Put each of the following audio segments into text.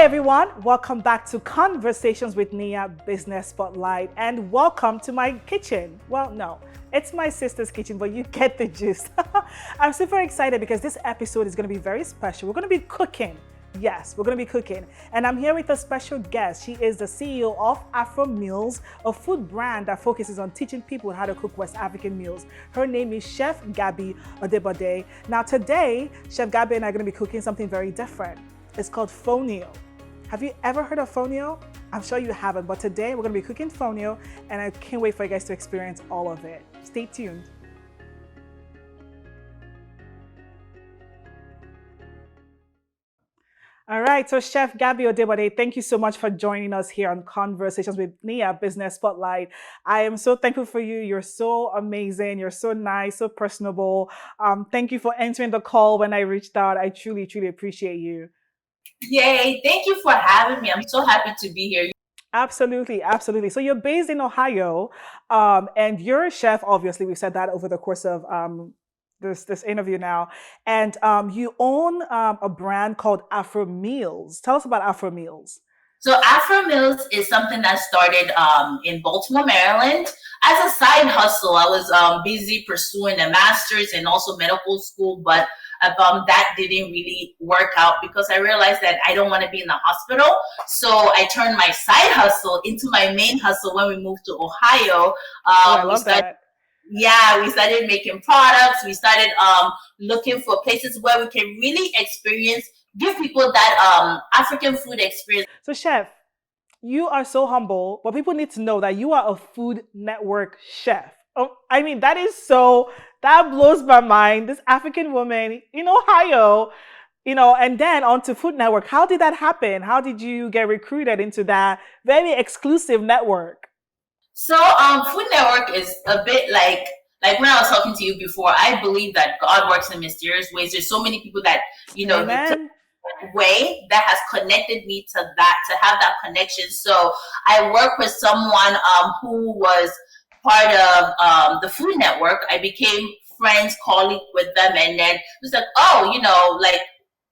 everyone, welcome back to Conversations with Nia Business Spotlight, and welcome to my kitchen. Well, no, it's my sister's kitchen, but you get the gist. I'm super excited because this episode is going to be very special. We're going to be cooking. Yes, we're going to be cooking. And I'm here with a special guest. She is the CEO of AFROMEALS, a food brand that focuses on teaching people how to cook West African meals. Her name is Chef Gabi Odebode. Now today, Chef Gabi and I are going to be cooking something very different. It's called FONIO. Have you ever heard of FONIO? I'm sure you haven't, but today we're going to be cooking FONIO, and I can't wait for you guys to experience all of it. Stay tuned. All right, so Chef Gabi Odebode, thank you so much for joining us here on Conversations with Nia Business Spotlight. I am so thankful for you. You're so amazing. You're so nice, so personable. Thank you for answering the call when I reached out. I truly, truly appreciate you. Yay, thank you for having me. I'm so happy to be here. Absolutely, absolutely. So you're based in Ohio, and you're a chef. Obviously, we've said that over the course of this interview now, and you own a brand called AFROMEALS. Tell us about AFROMEALS. So AFROMEALS is something that started in Baltimore, Maryland. As a side hustle, I was busy pursuing a master's and also medical school, but that didn't really work out because I realized that I don't want to be in the hospital. So I turned my side hustle into my main hustle when we moved to Ohio. I love that. Yeah, we started making products. We started looking for places where we can really give people that African food experience. So, Chef, you are so humble, but people need to know that you are a Food Network chef. Oh, I mean, that blows my mind. This African woman in Ohio, and then onto Food Network. How did that happen? How did you get recruited into that very exclusive network? So, Food Network is a bit like when I was talking to you before. I believe that God works in mysterious ways. There's so many people that way that has connected me to have that connection. So I work with someone who was part of the Food Network. I became friends, colleague with them, and then it was like,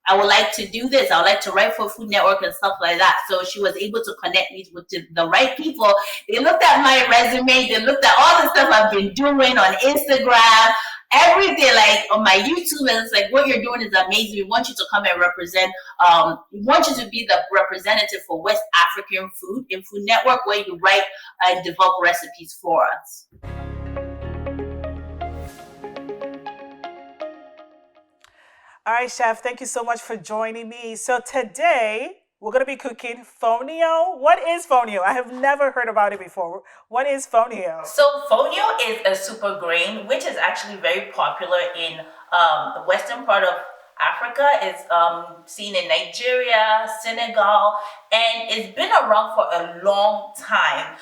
I would like to do this. I would like to write for Food Network and stuff like that. So she was able to connect me with the right people. They looked at my resume. They looked at all the stuff I've been doing on Instagram, everything, like on my YouTube. And it's like, what you're doing is amazing. We want you to come and represent. We want you to be the representative for West African food in Food Network, where you write and develop recipes for us. All right, Chef, thank you so much for joining me. So today, we're going to be cooking FONIO. What is FONIO? I have never heard about it before. What is FONIO? So FONIO is a super grain, which is actually very popular in the western part of Africa. It's seen in Nigeria, Senegal, and it's been around for a long time.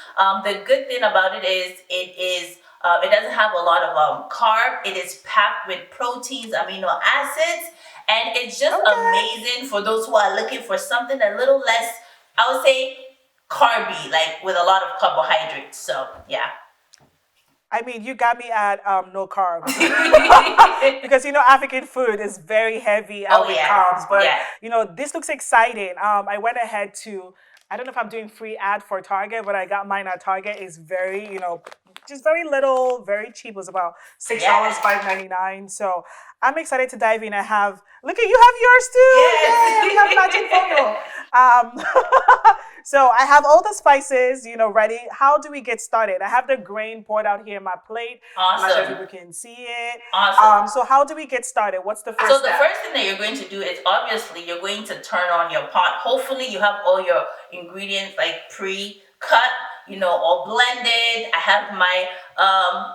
The good thing about it is it doesn't have a lot of carb. It is packed with proteins, amino acids, and it's just amazing for those who are looking for something a little less, I would say, carby, like with a lot of carbohydrates. So, yeah. I mean, you got me at no carbs. Because, African food is very heavy with carbs. But, this looks exciting. I went ahead to, I don't know if I'm doing free ad for Target, but I got mine at Target. It's very, just very little, very cheap. It was about $6, $5.99. So I'm excited to dive in. Look at you have yours too. Yes. We have matching photo. So I have all the spices, ready. How do we get started? I have the grain poured out here on my plate. Awesome. I'm not sure if people can see it. Awesome. So how do we get started? What's the first step? So the first thing that you're going to do is obviously you're going to turn on your pot. Hopefully you have all your ingredients like pre-cut, all blended. I have my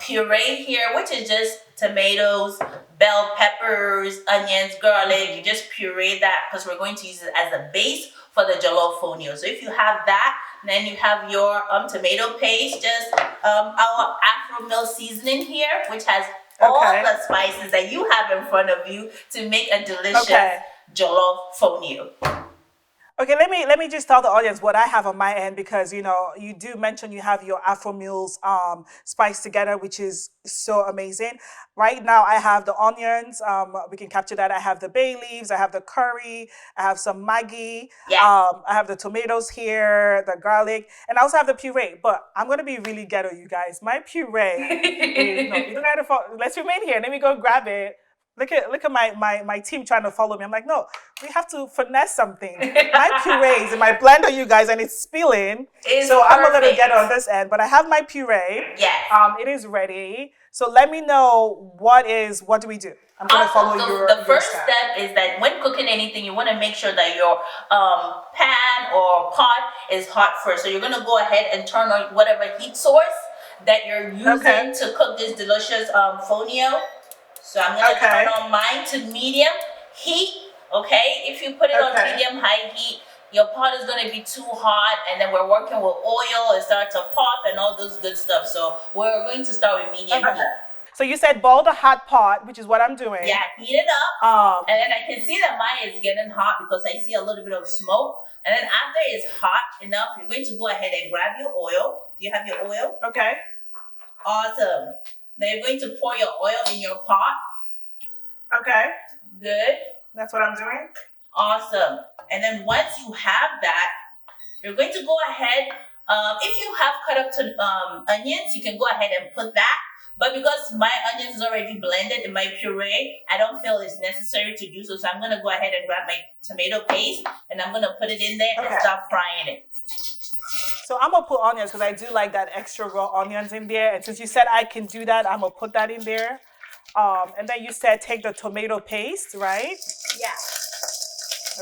puree here, which is just tomatoes, bell peppers, onions, garlic. You just puree that because we're going to use it as a base for the jollof fonio. So if you have that, then you have your tomato paste, just our AFROMEALS seasoning here, which has all the spices that you have in front of you to make a delicious jollof fonio. Okay, let me just tell the audience what I have on my end, because you know you do mention you have your AFROMEALS spiced together, which is so amazing. Right now I have the onions. We can capture that. I have the bay leaves. I have the curry. I have some Maggi. Yeah. I have the tomatoes here, the garlic, and I also have the puree. But I'm gonna be really ghetto, you guys. My puree is no. You don't have to. Let's remain here. Let me go grab it. Look at my team trying to follow me. I'm like, no, we have to finesse something. My puree is in my blender, you guys, and it's spilling. So I'm a little ghetto on this end, but I have my puree. Yes. It is ready. So let me know what do we do? I'm gonna follow the first step is that when cooking anything, you want to make sure that your pan or pot is hot first. So you're gonna go ahead and turn on whatever heat source that you're using to cook this delicious FONIO. So I'm gonna turn on mine to medium heat. Okay, if you put it on medium high heat, your pot is gonna be too hot, and then we're working with oil, it starts to pop and all those good stuff. So we're going to start with medium heat. So you said boil the hot pot, which is what I'm doing. Yeah, heat it up. And then I can see that mine is getting hot because I see a little bit of smoke. And then after it's hot enough, you're going to go ahead and grab your oil. Do you have your oil? Okay. Awesome. Then you're going to pour your oil in your pot. Okay. Good. That's what I'm doing. Awesome. And then once you have that, you're going to go ahead. If you have cut up onions, you can go ahead and put that. But because my onions is already blended in my puree, I don't feel it's necessary to do so. So I'm going to go ahead and grab my tomato paste and I'm going to put it in there and start frying it. So I'm gonna put onions because I do like that extra raw onions in there. And since you said I can do that, I'm gonna put that in there. And then you said take the tomato paste, right? Yeah.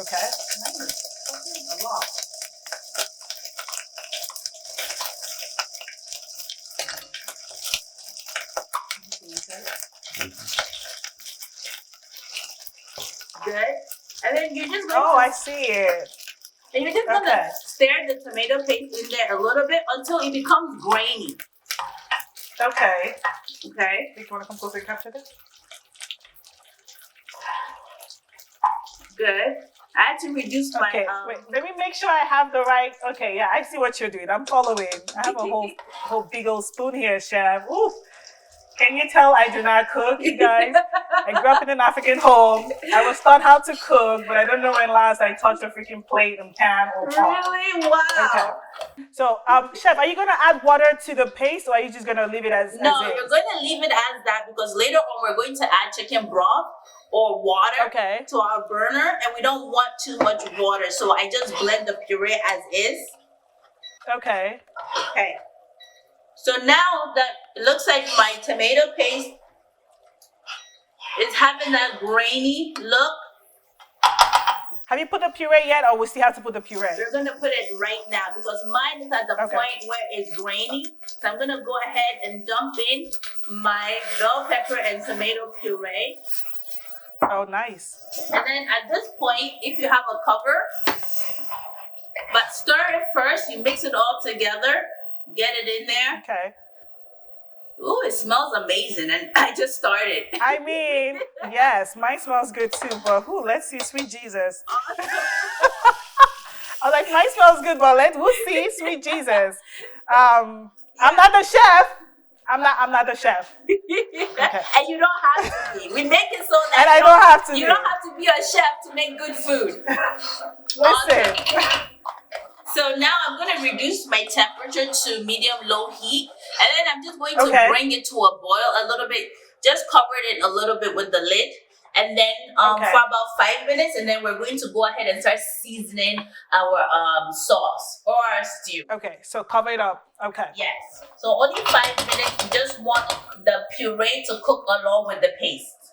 Okay. A lot. Good. And then you're just going I see it. And you're just gonna stir the tomato paste in there a little bit until it becomes grainy. Okay. Okay. Do you want to come closer and capture this? Good. I had to reduce my. Wait. Let me make sure I have the right. Okay. Yeah, I see what you're doing. I'm following. I have a whole big old spoon here, Chef. Ooh. Can you tell I do not cook, you guys? I grew up in an African home. I was taught how to cook, but I don't know when last I touched a freaking plate and pan or pot. Really? Wow. Okay. So, Chef, are you going to add water to the paste, or are you just going to leave it as No, is? you're going to leave it as that because later on we're going to add chicken broth or water to our burner, and we don't want too much water. So I just blend the puree as is. Okay. Okay. So now that it looks like my tomato paste is having that grainy look. Have you put the puree yet, or we still have to put the puree? We're going to put it right now because mine is at the point where it's grainy. So I'm going to go ahead and dump in my bell pepper and tomato puree. Oh, nice. And then at this point, if you have a cover, but stir it first, you mix it all together. Get it in there. Okay. Ooh, it smells amazing, and I just started. I mean, yes, mine smells good too, but let's see, sweet Jesus. Awesome. I was like, mine smells good, but we'll see, sweet Jesus. I'm not the chef. I'm not the chef. Okay. And you don't have to be. We make it so that and I don't have to. You don't have to be a chef to make good food. Listen. Awesome. So now I'm going to reduce my temperature to medium-low heat. And then I'm just going to bring it to a boil a little bit. Just cover it a little bit with the lid. And then for about 5 minutes. And then we're going to go ahead and start seasoning our sauce or our stew. Okay, so cover it up. Okay. Yes. So only 5 minutes. You just want the puree to cook along with the paste.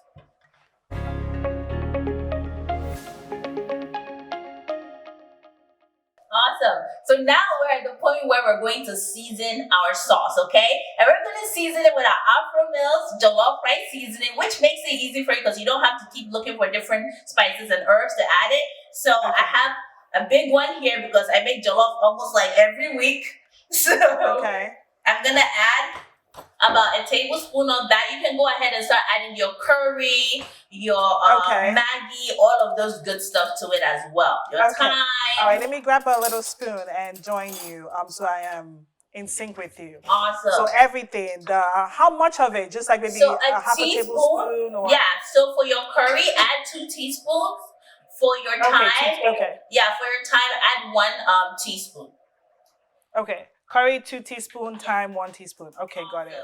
Awesome. So now we're at the point where we're going to season our sauce, okay? And we're going to season it with our AFROMEALS jollof rice seasoning, which makes it easy for you because you don't have to keep looking for different spices and herbs to add it. So I have a big one here because I make jollof almost like every week. So I'm going to add about a tablespoon of that. You can go ahead and start adding your curry, your Maggi, all of those good stuff to it as well. Your thyme. All right, let me grab a little spoon and join you. So I am in sync with you. Awesome. So everything, how much of it? Just like maybe half a tablespoon? Or? Yeah, so for your curry, add 2 teaspoons. For your thyme, for your thyme, add 1 teaspoon. Okay, curry 2 teaspoons, thyme 1 teaspoon. Okay, got it.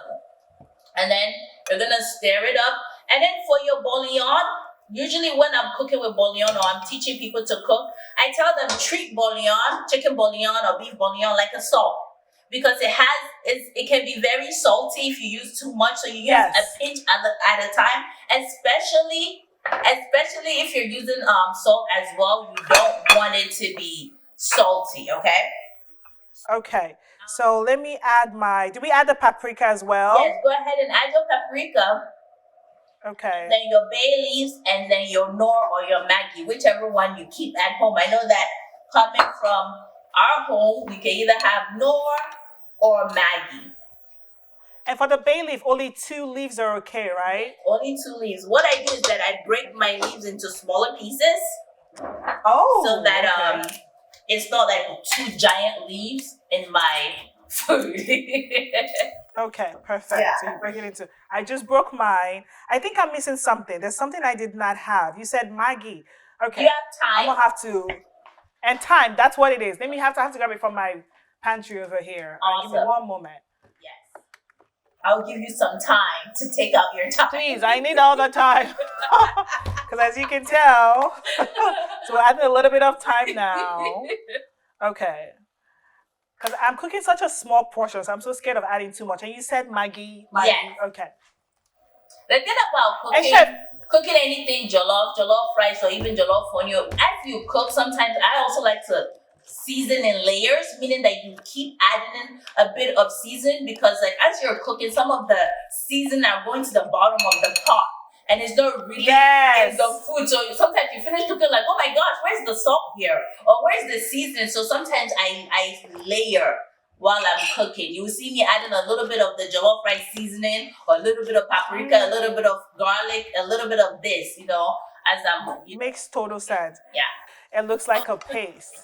And then you're gonna stir it up. And then for your bouillon, usually when I'm cooking with bouillon or I'm teaching people to cook, I tell them treat bouillon, chicken bouillon or beef bouillon like a salt. Because it can be very salty if you use too much. So you use a pinch at a time, especially if you're using salt as well. You don't want it to be salty, okay? Okay. So let me add do we add the paprika as well? Yes, go ahead and add your paprika. Okay. Then your bay leaves and then your Knorr or your Maggi, whichever one you keep at home. I know that coming from our home, we can either have Knorr or Maggi. And for the bay leaf, only 2 leaves are okay, right? Only 2 leaves. What I do is that I break my leaves into smaller pieces. So that it's not like 2 giant leaves in my food. Okay, perfect. Yeah. So you break it into. I just broke mine. I think I'm missing something. There's something I did not have. You said Maggi. Okay. You have thyme. I'm gonna have to. And thyme. That's what it is. Let me have to grab it from my pantry over here. Awesome. Give me 1 moment. Yes. I'll give you some time to take out your time. Please, I need all the time. Because as you can tell, so we're adding a little bit of time now. Okay. Because I'm cooking such a small portion, so I'm so scared of adding too much. And you said Maggi. Yes. Okay. The thing about cooking anything jollof rice, or even jollof fonio, as you cook, sometimes I also like to season in layers, meaning that you keep adding in a bit of season, because like as you're cooking, some of the season are going to the bottom of the pot and it's not really in the food. So sometimes you finish cooking like, oh my gosh, where's the salt here? Or where's the seasoning? So sometimes I layer while I'm cooking. You will see me adding a little bit of the jollof rice seasoning, or a little bit of paprika, a little bit of garlic, a little bit of this, as I'm... It makes total sense. Yeah. It looks like a paste.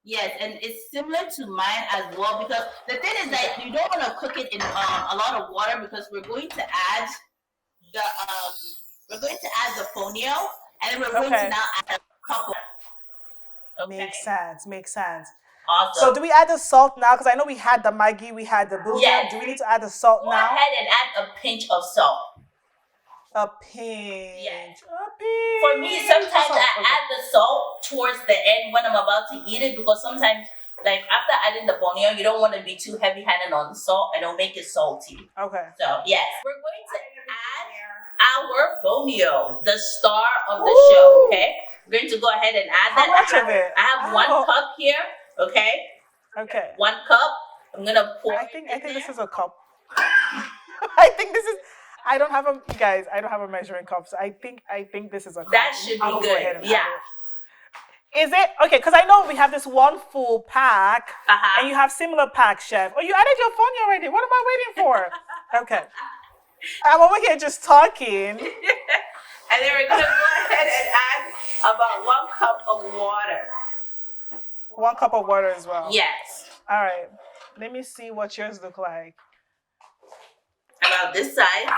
Yes, and it's similar to mine as well, because the thing is that you don't want to cook it in a lot of water, because we're going to add the fonio, and then we're going to now add a couple. Okay. Makes sense. Awesome. So do we add the salt now? Because I know we had the Maggi, we had the bouillon. Yes. Do we need to add the salt now? Go ahead and add a pinch of salt. A pinch. Yes. A pinch. For me, sometimes I add the salt towards the end when I'm about to eat it, because sometimes, like after adding the bouillon, you don't want to be too heavy-handed on the salt. I don't make it salty. Okay. So yes, we're going to add our fonio, the star of the show. Okay, we're going to go ahead and add that. How much of it? I have 1 cup here. Okay. Okay. 1 cup. I'm gonna pour. I think this is a cup. I think this is. I don't have a measuring cup, so I think this is a cup. That should be good. Yeah. Is it? Okay, because I know we have this 1 full pack, and you have similar packs, Chef. Oh, you added your phone already. What am I waiting for? Okay. I'm over here just talking. And then we're going to go ahead and add about 1 cup of water. 1 cup of water as well. Yes. All right. Let me see what yours look like. About this size.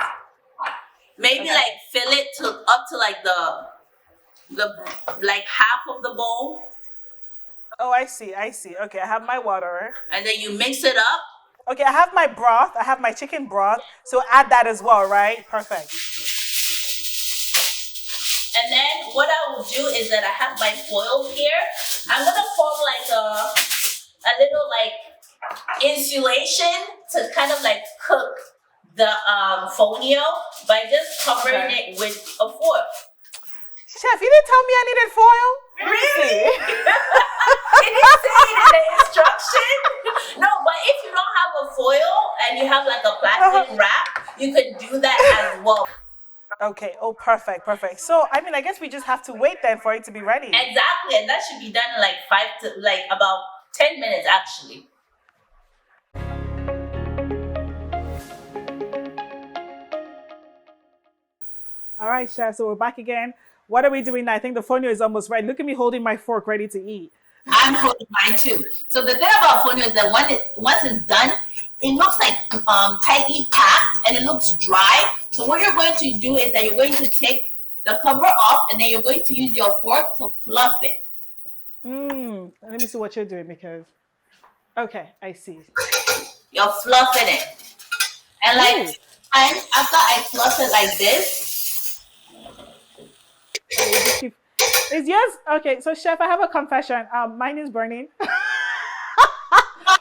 Maybe like fill it up to like the like half of the bowl. Oh, I see. Okay, I have my water. And then you mix it up. Okay, I have my broth. I have my chicken broth. So add that as well, right? Perfect. And then what I will do is that I have my foil here. I'm gonna form like a little like insulation to kind of like cook the fonio by just covering it with a foil. Chef, you didn't tell me I needed foil? Really? It didn't say it in the instruction. No, but if you don't have a foil and you have like a plastic wrap, you can do that as well. Okay. Oh, perfect. So, I mean, I guess we just have to wait then for it to be ready. Exactly, and that should be done in like about 10 minutes actually. All right, chef. So we're back again. What are we doing now? I think the fonio is almost right. Look at me holding my fork ready to eat. I'm holding mine too. So the thing about fonio is that once it's done, it looks like tightly packed and it looks dry. So what you're going to do is that you're going to take the cover off and then you're going to use your fork to fluff it. Let me see what you're doing because, okay, I see. You're fluffing it. And like, and after I fluff it like this. Is yours, okay, so chef, I have a confession. Mine is burning.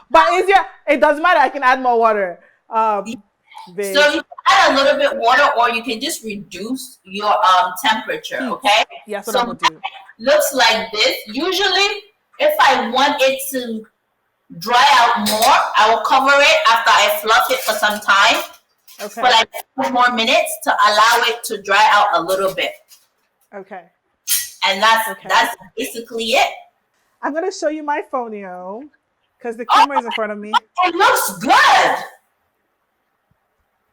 But it doesn't matter, I can add more water. So you can add a little bit water or you can just reduce your temperature, okay? Yeah, that's what so I'm gonna do. Looks like this. Usually, if I want it to dry out more, I will cover it after I fluff it for some time. Okay. For like 2 more minutes to allow it to dry out a little bit. Okay. And that's basically it. I'm gonna show you my fonio because the camera is in front of me. It looks good.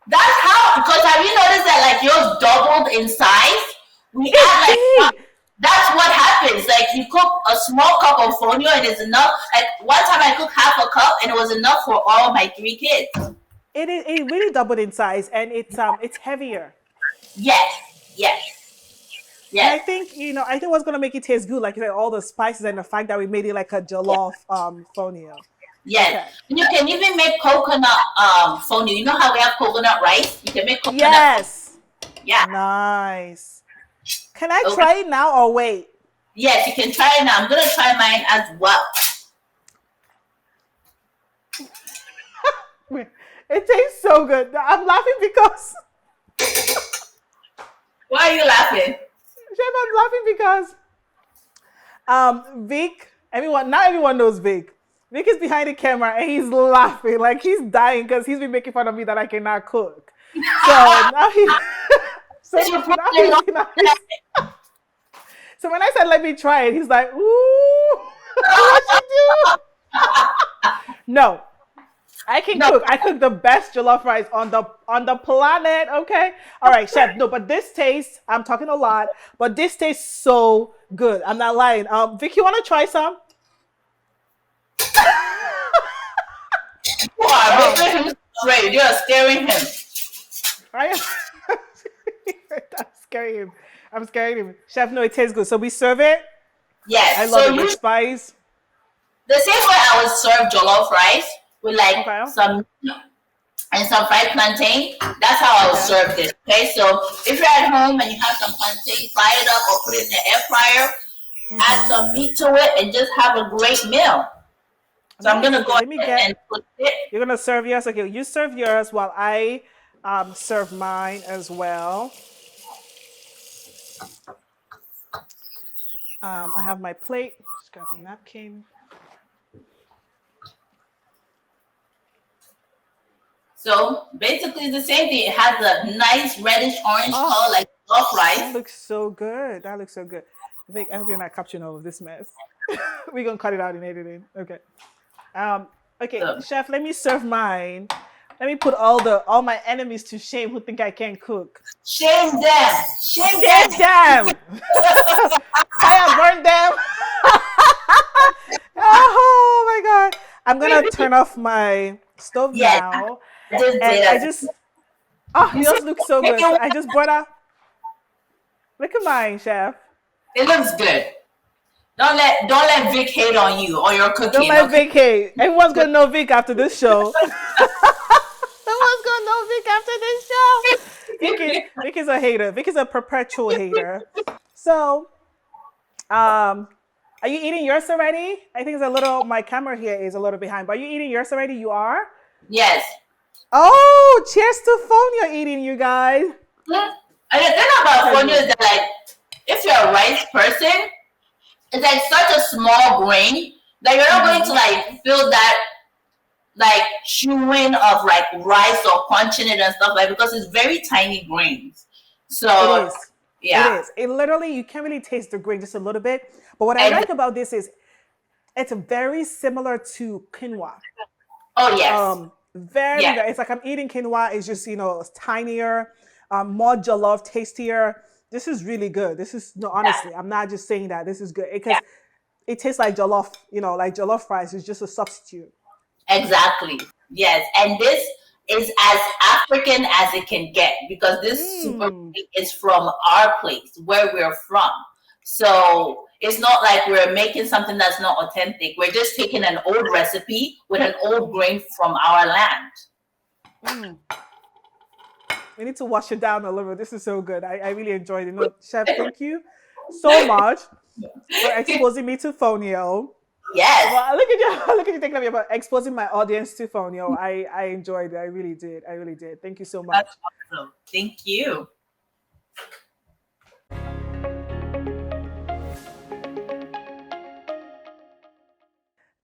That's how, because have you noticed that like yours doubled in size? We add like that's what happens. Like you cook a small cup of fonio and it's enough. Like one time I cooked half a cup and it was enough for all my 3 kids. It really doubled in size and it's heavier. Yes. And I think I think what's gonna make it taste good, like you said, all the spices and the fact that we made it like a jollof fonio. Yes. Okay. You can even make coconut fonio. You know how we have coconut rice? You can make coconut. Yes. Yeah. Nice. Can I try it now or wait? Yes, you can try it now. I'm gonna try mine as well. It tastes so good. I'm laughing because. Why are you laughing? Chef, I'm laughing because Vic, not everyone knows Vic. Vic is behind the camera and he's laughing like he's dying because he's been making fun of me that I cannot cook. So now so when I said let me try it, he's like, ooh, what you do? No. I can cook. I cook the best jollof rice on the planet. Okay. All right, chef. No, but this tastes. I'm talking a lot, but this tastes so good. I'm not lying. Vic, you want to try some? Wow, you're scaring him. I'm scaring him. I'm scaring him. Chef, no, it tastes good. So we serve it. Yes. I love it with spice. The same way I would serve jollof rice. With like some fried plantain. That's how I would serve this. Okay, so if you're at home and you have some plantain, fry it up or put it in the air fryer, add some meat to it, and just have a great meal. So I'm gonna go ahead and put it. You're gonna serve yours. Okay, you serve yours while I serve mine as well. I have my plate. Just grab a napkin. So basically the same thing. It has a nice reddish orange color like jollof rice. That looks so good. That looks so good. I hope you're not capturing all of this mess. We're gonna cut it out in editing. Okay. Okay, chef, let me serve mine. Let me put all my enemies to shame who think I can't cook. Shame them. Shame them. Fire burn them. Oh my God. I'm gonna turn off my stove now. Yours looks so good. I just brought out. Look at mine, chef. It looks good. Don't let Vic hate on you or your cooking. Don't let Vic hate. Everyone's gonna know Vic after this show. Someone's gonna know Vic after this show. Vic is a hater. Vic is a perpetual hater. So, are you eating yours already? I think my camera here is a little behind, but are you eating yours already? You are? Yes. Oh, cheers to fonio eating, you guys. And the thing about fonio is that, like, if you're a rice person, it's like such a small grain that you're not going to like feel that like chewing of like rice or crunching it and stuff like because it's very tiny grains. So it is. Yeah, it is. It literally you can't really taste the grain just a little bit. But what I like about this is it's very similar to quinoa. Oh yes. Very. It's like I'm eating quinoa. It's just it's tinier. more jollof, tastier. This is really good. This is, no, Yeah, honestly, I'm not just saying that. This is good because it tastes like jollof, like jollof fries is just a substitute. exactly. Yes. And this is as African as it can get because this super Mm. is from our place, where we're from. So it's not like we're making something that's not authentic. We're just taking an old recipe with an old grain from our land. Mm. We need to wash it down a little bit. This is so good. I really enjoyed it. No, Chef, thank you so much for exposing me to FONIO. Yes. Well, look at you, look at you thinking of me about exposing my audience to FONIO. I enjoyed it. I really did. I really did. Thank you so much. That's awesome. Thank you.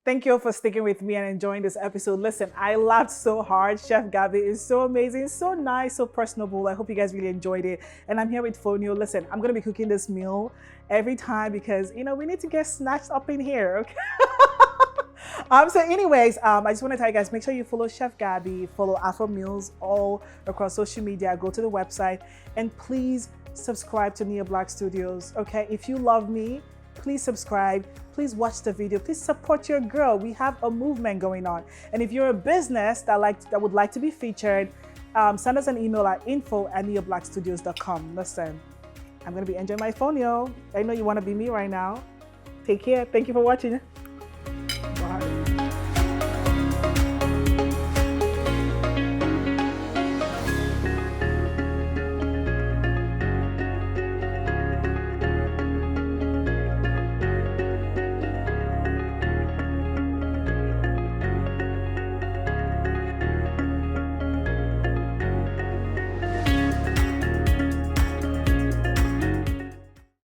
Thank you all for sticking with me and enjoying this episode. Listen, I laughed so hard. Chef Gabi is so amazing, so nice, so personable. I hope you guys really enjoyed it. And I'm here with FONIO. Listen, I'm going to be cooking this meal every time because, we need to get snatched up in here, okay? So anyways, I just want to tell you guys, make sure you follow Chef Gabi, follow AFROMEALS all across social media, go to the website, and please subscribe to Nia Black Studios, okay? If you love me, please subscribe, please watch the video, please support your girl. We have a movement going on. And if you're a business that would like to be featured, send us an email at info@niablackstudios.com. Listen, I'm gonna be enjoying my FONIO. I know you wanna be me right now. Take care, thank you for watching.